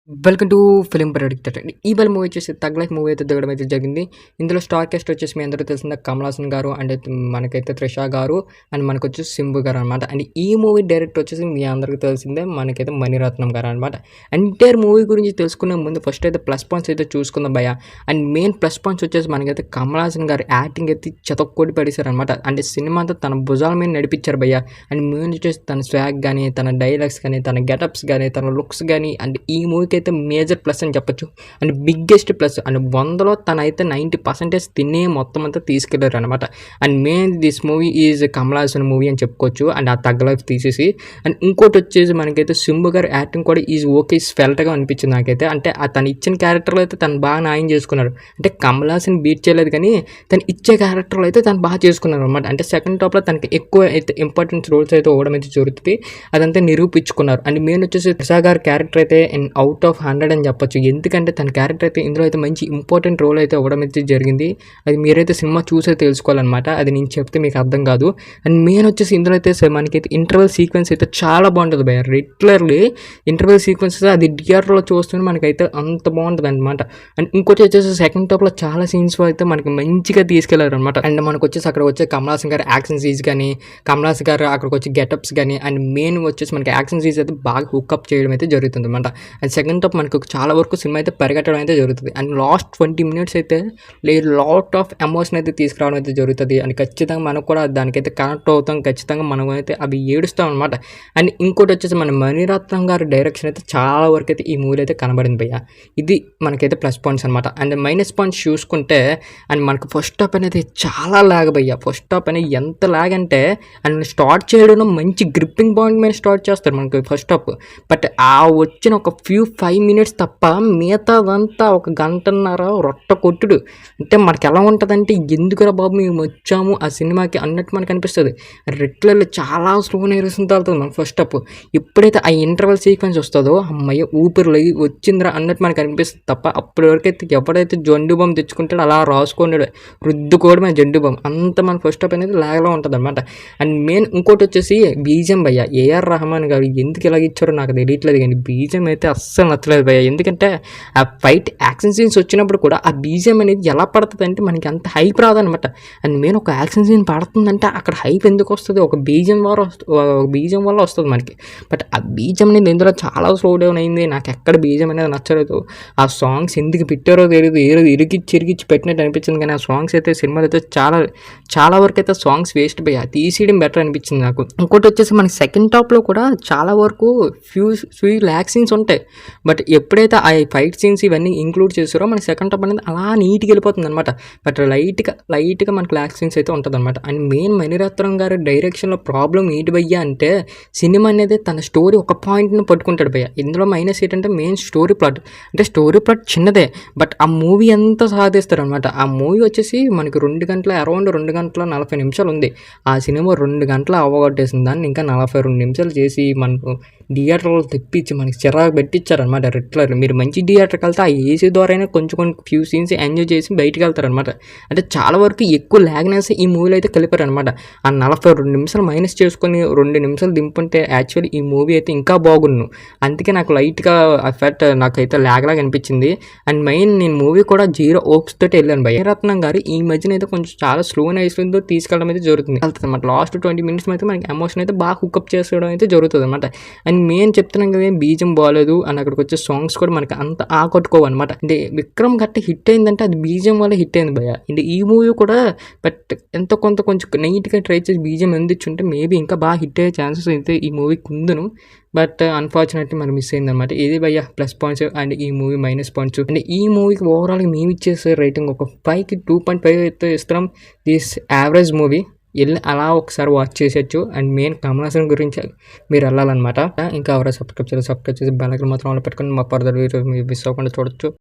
Welcome to film predictor అండి. ఈవేళ movie వచ్చేసి 'థగ్ లైఫ్' మూవీ అయితే దిగడం అయితే జరిగింది. ఇందులో స్టార్ కాస్ట్ వచ్చేసి మీ అందరికీ తెలిసిందే కమల్ హాసన్ గారు అండ్ మనకైతే త్రిష గారు అండ్ మనకొచ్చేసి సింబు గారు అనమాట. అండ్ ఈ మూవీ డైరెక్టర్ వచ్చేసి మీ అందరికీ తెలిసిందే మనకైతే మణిరత్నం గారు అనమాట. ఎంటైర్ మూవీ గురించి తెలుసుకునే ముందు ఫస్ట్ అయితే ప్లస్ పాయింట్స్ అయితే చూసుకుందాం భయ్య. అండ్ మెయిన్ ప్లస్ పాయింట్స్ వచ్చేసి మనకైతే కమల్ హాసన్ గారు యాక్టింగ్ అయితే చెతక్కొడి పడేశారు అనమాట. అంటే సినిమా అంతా తన భుజాల మీద నడిపించారు భయ్య. అండ్ మెయిన్ వచ్చేసి తన స్వాగ్ కానీ, తన డైలాగ్స్ కానీ, తన గెటప్స్ కానీ, తన లుక్స్ కానీ అండ్ ఈ మూవీకి అయితే మేజర్ ప్లస్ అని చెప్పొచ్చు. అండ్ బిగ్గెస్ట్ ప్లస్ అండ్ 100లో తనైతే 90% తినే మొత్తం అంతా తీసుకెళ్లారు అనమాట. And main this movie is Kamal Haasan movie అని చెప్పుకోవచ్చు. అండ్ ఆ థగ్ లైఫ్ తీసేసి అండ్ ఇంకోటి వచ్చేసి మనకైతే సింబు గారు యాక్టింగ్ కూడా ఈజ్ ఓకే ఫెల్ట్గా అనిపించింది నాకైతే. అంటే తను ఇచ్చిన క్యారెక్టర్లో అయితే తను బాగా న్యాయం చేసుకున్నారు. అంటే కమల్ హాసన్ బీట్ చేయలేదు కానీ తను ఇచ్చే క్యారెక్టర్లో అయితే తను బాగా చేసుకున్నారు అనమాట. అంటే సెకండ్ టాప్లో తనకి ఎక్కువ అయితే ఇంపార్టెన్స్ రోల్స్ అయితే ఇవ్వడం అయితే జరుగుతుంది. అదంతా నిరూపించుకున్నారు. అండ్ మెయిన్ వచ్చేసి త్రిష గారి క్యారెక్టర్ అయితే అవుట్ ఆఫ్ 100 అని చెప్పొచ్చు. ఎందుకంటే తన క్యారెక్టర్ అయితే ఇందులో అయితే మంచి ఇంపార్టెంట్ రోల్ అయితే ఇవ్వడం అయితే జరిగింది. అది మీరైతే సినిమా చూసే తెలుసుకోవాలన్నమాట. అది నేను చెప్తే మీకు అర్థం కాదు. అండ్ మెయిన్ వచ్చేసి ఇందులో అయితే మనకైతే ఇంటర్వెల్ సీక్వెన్స్ అయితే చాలా బాగుంటుంది భయ. రెగ్యులర్లీ ఇంటర్వెల్ సీక్వెన్సెస్ అది థియేటర్లో చూస్తూనే మనకైతే అంత బాగుంటుంది అనమాట. అండ్ ఇంకోటి వచ్చేసి సెకండ్ టాప్లో చాలా సీన్స్ అయితే మనకి మంచిగా తీసుకెళ్లారు అనమాట. అండ్ మనకు వచ్చేసి అక్కడ వచ్చే కమల్ హాసన్ గారు యాక్షన్ సీన్స్ కానీ, కమల్ హాసన్ గారు అక్కడికి వచ్చే గెటప్స్ కానీ అండ్ మెయిన్ వచ్చేసి మనకి యాక్షన్ సీన్స్ అయితే బాగా హుక్అప్ చేయడం అయితే జరుగుతుంది అనమాట. అండ్ సెకండ్ టాప్ మనకు చాలా వరకు సినిమా అయితే పరిగెట్టడం అయితే జరుగుతుంది. అండ్ లాస్ట్ 20 minutes అయితే లాట్ ఆఫ్ ఎమోషన్ అయితే తీసుకురావడం అయితే జరుగుతుంది. అండ్ ఖచ్చితంగా మనకు కూడా దానికైతే కనెక్ట్ అవుతాం. ఖచ్చితంగా మనం అయితే అవి ఏడుస్తాం అనమాట. అండ్ ఇంకోటి వచ్చేసి మన మణిరత్నం గారి డైరెక్షన్ అయితే చాలా వరకు అయితే ఈ మూవీలో అయితే కనబడింది భయ్య. ఇది మనకైతే ప్లస్ పాయింట్స్ అనమాట. అండ్ మైనస్ పాయింట్స్ చూసుకుంటే అండ్ మనకు ఫస్ట్ హాఫ్ అనేది చాలా లాగ్ భయ్య. ఫస్ట్ హాఫ్ అనేది ఎంత లాగ్ అంటే అండ్ స్టార్ట్ చేయడం మంచి గ్రిప్పింగ్ పాయింట్ మీద స్టార్ట్ చేస్తారు మనకి ఫస్ట్ హాఫ్. బట్ ఆ వచ్చిన ఒక 5 minutes తప్ప మిగతాదంతా ఒక గంటన్నర రొట్ట కొట్టుడు. అంటే మనకి ఎలా ఉంటుందంటే ఎందుకురా బాబు మేము వచ్చాము ఆ సినిమాకి అన్నట్టు మనకు అనిపిస్తుంది. రెగ్యులర్లీ చాలా స్లో నేర్చుకుని తాగుతుంది మన ఫస్ట్ హాఫ్. ఎప్పుడైతే ఆ ఇంటర్వెల్ సీక్వెన్స్ వస్తుందో అమ్మయ్య ఊపిరిలో వచ్చిందిరా అన్నట్టు మనకు అనిపిస్తుంది తప్ప అప్పటి వరకైతే ఎవడైతే జండు బొమ్మ తెచ్చుకుంటాడో అలా రాసుకున్నాడు రుద్దుకోవడమే జండు బొమ్మ అంత మన ఫస్ట్ హాఫ్ అనేది లాగలా ఉంటుంది అనమాట. అండ్ మెయిన్ ఇంకోటి వచ్చేసి బీజం భయ్య. ఏఆర్ రెహమాన్ గారు ఎందుకు ఇలాగ ఇచ్చారో నాకు తెలియట్లేదు కానీ బీజం అయితే అస్సలు నచ్చలేదు భయ్య. ఎందుకంటే ఆ ఫైట్ యాక్షన్ సీన్స్ వచ్చినప్పుడు కూడా ఆ బీజిఎం అనేది ఎలా పడుతుంది అంటే మనకి అంత హైప్ రాదనమాట. అండ్ మెయిన్ ఒక యాక్షన్ సీన్ పడుతుందంటే అక్కడ హైప్ ఎందుకు వస్తుంది? ఒక బీజిఎం వల్ల వస్తుంది మనకి. బట్ ఆ బీజిఎం అనేది ఇందులో చాలా స్లో డౌన్ అయింది. నాకు ఎక్కడ బీజిఎం అనేది నచ్చలేదు. ఆ సాంగ్స్ ఎందుకు పెట్టారో తెలియదు. ఏదో ఇరిగిచ్చి పెట్టినట్టు అనిపించింది. కానీ ఆ సాంగ్స్ అయితే సినిమాలో అయితే చాలా వరకు అయితే సాంగ్స్ వేస్ట్ పోయి తీసేయడం బెటర్ అనిపించింది నాకు. ఇంకోటి వచ్చేసి మనకి సెకండ్ టాప్లో కూడా చాలా వరకు ఫ్యూ ల్యాక్ సీన్స్ ఉంటాయి. బట్ ఎప్పుడైతే ఆ ఫైట్ సీన్స్ ఇవన్నీ ఇంక్లూడ్ చేసారో మన సెకండ్ టాప్ అనేది అలా నీట్గా వెళ్ళిపోతుంది అనమాట. బట్ లైట్గా మనకు ల్యాక్ సీన్స్ అయితే ఉంటుంది అనమాట. అండ్ మెయిన్ మణిరత్నం గారి డైరెక్షన్లో ప్రాబ్లం ఏంటి భయ్యా అంటే సినిమా అనేది తన స్టోరీ ఒక పాయింట్ని పట్టుకుంటాడు భయ్య. ఇందులో మైనస్ ఏంటంటే మెయిన్ స్టోరీ ప్లాట్. అంటే స్టోరీ ప్లాట్ చిన్నదే బట్ ఆ మూవీ అంతా సాధిస్తారు అనమాట. ఆ మూవీ వచ్చేసి మనకి అరౌండ్ 2 గంటల 40 నిమిషాలు ఉంది. ఆ సినిమా 2 గంటలు అవగొట్టేసింది. దాన్ని ఇంకా 42 నిమిషాలు చేసి మనకు థియేటర్లో తెప్పించి మనకి చిరాకు పెట్టించారనమాట. రెగ్యులర్ మీరు మంచి థియేటర్కి వెళ్తే ఆ ఏసీ ద్వారానే కొంచెం ఫ్యూ సీన్స్ ఎంజాయ్ చేసి బయటికి వెళ్తారనమాట. అంటే చాలా వరకు ఎక్కువ లాగ్నెస్ ఈ మూవీలో అయితే కలిపారనమాట. ఆ 42 నిమిషాలు మైనస్ చేసుకొని 2 నిమిషాలు దింపుంటే యాక్చువల్లీ ఈ మూవీ అయితే ఇంకా బాగున్ను. అందుకే నాకు లైట్గా ఎఫెక్ట్ నాకైతే లాగ్లాగా అనిపించింది. అండ్ మెయిన్ నేను మూవీ కూడా 0 హోప్స్ తోటి వెళ్ళాను భయ్య. రత్నం గారు ఈ మధ్యన అయితే కొంచెం చాలా స్లో నైస్తో తీసుకెళ్ళడం అయితే జరుగుతుంది అనమాట. లాస్ట్ 20 minutes అయితే మనకి ఎమోషన్ అయితే బాగా హుక్అప్ చేసుకోవడం అయితే జరుగుతుంది అనమాట. అండ్ మెయిన్ చెప్తున్నాం కదా బీజం బాగాలేదు అని అక్కడికి వచ్చే సాంగ్స్ కూడా మనకి అంత ఆకట్టుకోవన్నమాట. అంటే విక్రమ్ గట్టి హిట్ అయిందంటే అది బీజం వల్ల హిట్ అయింది భయ్య. అంటే ఈ మూవీ కూడా బట్ కొంచెం నీట్గా ట్రై చేసి బీజం అందించుంటే మేబీ ఇంకా బాగా హిట్ అయ్యే ఛాన్సెస్ అయితే ఈ మూవీకి ఉందును. బట్ అన్ఫార్చునేట్లీ మనం మిస్ అయింది అనమాట. ఇది భయ్య ప్లస్ పాయింట్స్ అండ్ ఈ మూవీ మైనస్ పాయింట్స్. అండ్ ఈ మూవీకి ఓవరాల్గా మేము ఇచ్చేసే రేటింగ్ ఒక 5కి 2.5 అయితే ఇస్తున్నాం. దిస్ యావరేజ్ మూవీ వెళ్ళి అలా ఒకసారి వాచ్ చేసేయచ్చు. అండ్ మెయిన్ కమల్ హాసన్ గురించి మీరు వెళ్ళాలన్నమాట. ఇంకా ఎవరైనా సబ్స్క్రైబ్ చేసి బెల్ ఐకాన్ మాత్రం ఆన్ పెట్టుకొని మా ఫర్దర్ వీడియోస్ మీరు మిస్ అవ్వకుండా చూడొచ్చు.